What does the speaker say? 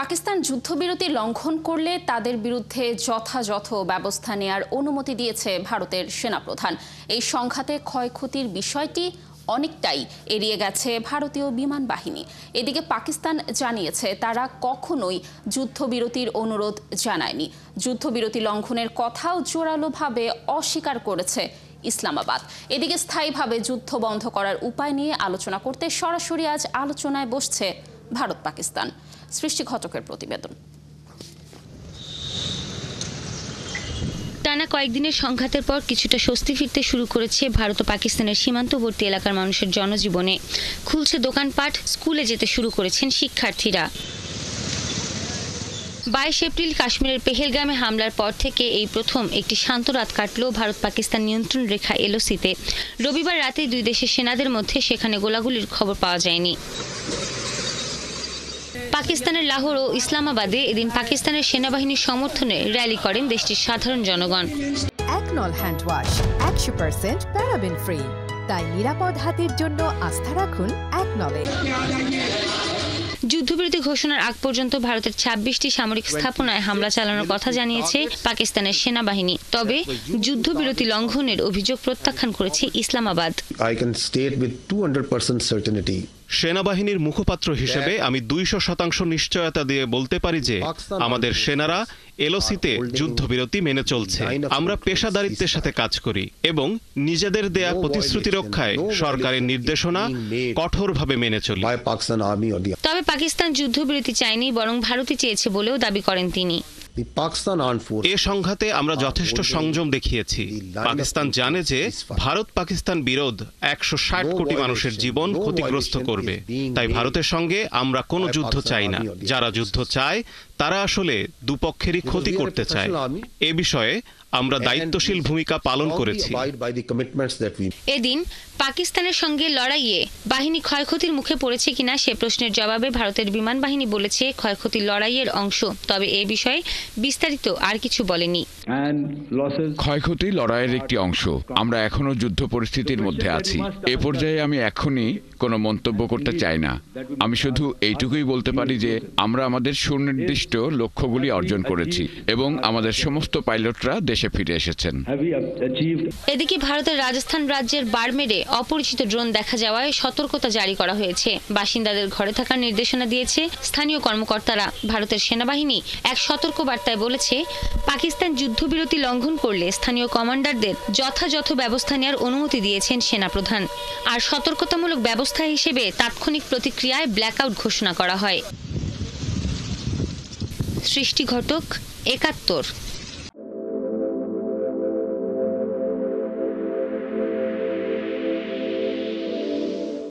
পাকিস্তান যুদ্ধবিরতি লঙ্ঘন করলে তাদের বিরুদ্ধে যথাযথ ব্যবস্থা নেয়ার অনুমতি দিয়েছে ভারতের সেনাপ্রধান। এই সংঘাতে ক্ষয়ক্ষতির বিষয়টি অনেকটাই এড়িয়ে গেছে ভারতীয় বিমান বাহিনী। এদিকে পাকিস্তান জানিয়েছে তারা কখনোই যুদ্ধবিরতির অনুরোধ জানায়নি। যুদ্ধবিরতি লঙ্ঘনের কথাও জোরালোভাবে অস্বীকার করেছে ইসলামাবাদ। এদিকে স্থায়ীভাবে যুদ্ধ বন্ধ করার উপায় নিয়ে আলোচনা করতে সরাসরি আজ আলোচনায় বসছে ভারত পাকিস্তান। সৃষ্টি ঘটকের প্রতিবেদন। টানা কয়েকদিনের সংঘাতের পর কিছুটা স্বস্তি ফিরতে শুরু করেছে ভারত ও পাকিস্তানের সীমান্তবর্তী এলাকার মানুষের জনজীবনে। খুলছে দোকানপাট, স্কুলে যেতে শুরু করেছেন শিক্ষার্থীরা। 22 এপ্রিল কাশ্মীরের পেহেলগামে হামলার পর থেকে এই প্রথম একটি শান্ত রাত কাটল ভারত পাকিস্তান নিয়ন্ত্রণ রেখা এলওসিতে। রবিবার রাতে দুই দেশের সেনাদের মধ্যে সেখানে গোলাগুলির খবর পাওয়া যায়নি। পাকিস্তানের লাহোর ও ইসলামাবাদে এদিন পাকিস্তানের সেনাবাহিনীর সমর্থনে র্যালি করেন দেশটির সাধারণ জনগণ। একনল হ্যান্ড ওয়াশ 100% প্যারাবেন ফ্রি, তাই নিরাপদ হাতের জন্য আস্থা রাখুন একনলে। যুদ্ধবিরতি ঘোষণার আগ পর্যন্ত ভারতের 26টি সামরিক স্থাপনায় হামলা চালানোর কথা জানিয়েছে পাকিস্তানের সেনাবাহিনী। তবে যুদ্ধবিরতি লঙ্ঘনের অভিযোগ প্রত্যাখ্যান করেছে ইসলামাবাদ। সেনাবাহিনীর মুখপাত্র হিসেবে আমি 200% নিশ্চয়তা দিয়ে বলতে পারি যে আমাদের সেনারা এলওসিতে যুদ্ধবিরতি মেনে চলছে। আমরা পেশাদারিত্বের সাথে কাজ করি এবং নিজেদের দেয়া প্রতিশ্রুতি রক্ষায় সরকারের নির্দেশনা কঠোরভাবে মেনে চলি। তবে পাকিস্তান যুদ্ধবিরতি চায়নি, বরং ভারতই চেয়েছে বলেও দাবি করেন তিনি। এ সংঘাতে আমরা যথেষ্ট সংযম দেখিয়েছি। পাকিস্তান জানে যে ভারত পাকিস্তান বিরোধ 160 কোটি মানুষের জীবন ক্ষতিগ্রস্ত করবে। তাই ভারতের সঙ্গে আমরা কোনো যুদ্ধ চাই না। যারা যুদ্ধ চায় তারা আসলে দুপক্ষেরই ক্ষতি করতে চায়। এ বিষয়ে আমরা দায়িত্বশীল ভূমিকা পালন করেছি। এদিন পাকিস্তানের সঙ্গে লড়াইয়ে বাহিনী ক্ষয়ক্ষতির মুখে পড়েছে কিনা সে প্রশ্নের জবাবে ভারতের বিমান বাহিনী বলেছে ক্ষয়ক্ষতি লড়াইয়ের অংশ। তবে এ বিষয়ে বিস্তারিত আর কিছু বলেনি। ক্ষয়ক্ষতি লড়াইয়ের একটি অংশ। আমরা এখনো যুদ্ধ পরিস্থিতির মধ্যে আছি। এ পর্যায়ে আমি এখনই কোনো মন্তব্য করতে চাই না। আমি শুধু এইটুকুই বলতে পারি যে আমরা আমাদের সুনির্দিষ্ট লক্ষ্যগুলি অর্জন করেছি এবং আমাদের সমস্ত পাইলটরা দেশে ফিরে এসেছেন। এদিকে ভারতের রাজস্থান রাজ্যের বাড়মেরে অপরিচিত ড্রোন দেখা যাওয়ায় সতর্কতা জারি করা হয়েছে। বাসিন্দাদের ঘরে থাকার নির্দেশনা দিয়েছে স্থানীয় কর্মকর্তারা। ভারতের সেনাবাহিনী এক সতর্ক বার্তায় বলেছে, পাকিস্তান যুদ্ধবিরতি লঙ্ঘন করলে স্থানীয় কমান্ডারদের যথাযথ ব্যবস্থা নেওয়ার অনুমতি দিয়েছেন সেনাপ্রধান। আর সতর্কতামূলক ব্যবস্থা হিসেবে তাৎক্ষণিক প্রতিক্রিয়ায় ব্ল্যাকআউট ঘোষণা করা হয়। সৃষ্টি ঘটক, 71।